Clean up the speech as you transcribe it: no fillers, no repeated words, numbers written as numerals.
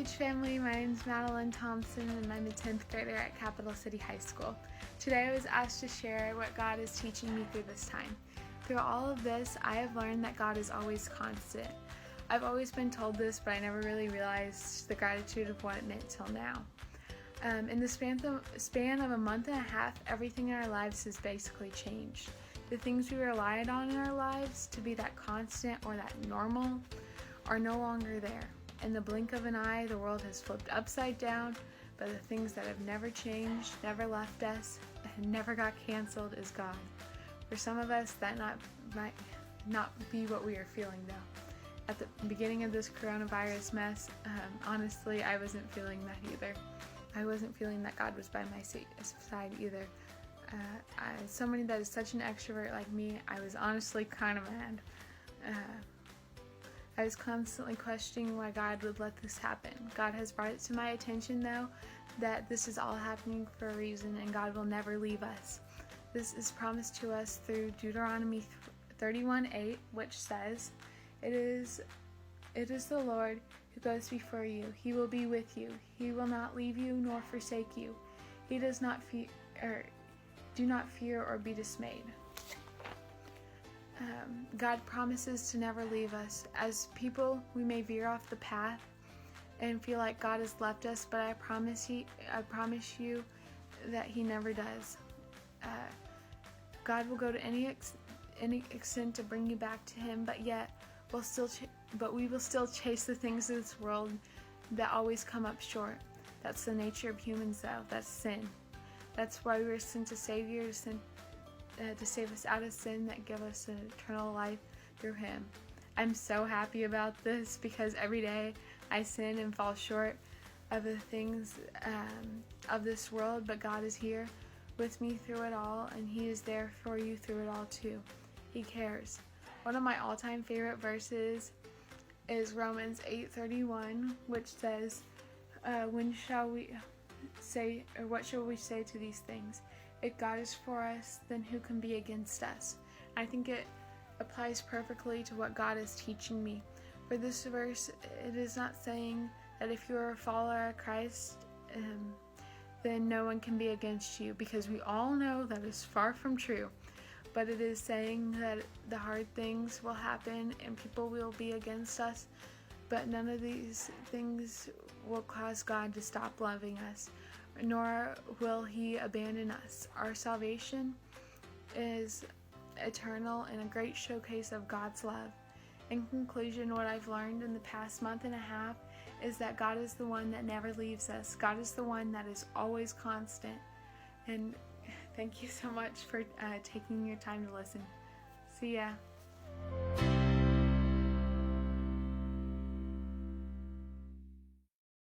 Beach family, my name is Madeline Thomson and I'm a 10th grader at Capital City High School. Today I was asked to share what God is teaching me through this time. Through all of this, I have learned that God is always constant. I've always been told this, but I never really realized the gratitude of what it meant till now. In the span of a month and a half, everything in our lives has basically changed. The things we relied on in our lives to be that constant or that normal are no longer there. In the blink of an eye, the world has flipped upside down, but the things that have never changed, never left us, and never got canceled is God. For some of us, that might not be what we are feeling though. At the beginning of this coronavirus mess, honestly, I wasn't feeling that either. I wasn't feeling that God was by my side either. As somebody that is such an extrovert like me, I was honestly kind of mad. I was constantly questioning why God would let this happen. God has brought it to my attention, though, that this is all happening for a reason and God will never leave us. This is promised to us through Deuteronomy 31:8, which says, It is the Lord who goes before you. He will be with you. He will not leave you nor forsake you. He does not fear, do not fear or be dismayed. God promises to never leave us. As people, we may veer off the path and feel like God has left us, but I promise you that He never does. God will go to any extent to bring you back to Him, but yet we will still chase the things of this world that always come up short. That's the nature of humans, though. That's sin. That's why we were sent a Savior to save us out of sin, that give us an eternal life through Him. I'm so happy about this because every day I sin and fall short of the things of this world, but God is here with me through it all, and He is there for you through it all too. He cares. One of my all-time favorite verses is Romans 8:31, which says, what shall we say to these things? If God is for us, then who can be against us? I think it applies perfectly to what God is teaching me. For this verse, it is not saying that if you are a follower of Christ, then no one can be against you, because we all know that is far from true. But it is saying that the hard things will happen and people will be against us, but none of these things will cause God to stop loving us, nor will He abandon us. Our salvation is eternal and a great showcase of God's love. In conclusion, what I've learned in the past month and a half is that God is the one that never leaves us. God is the one that is always constant. And thank you so much for taking your time to listen. See ya.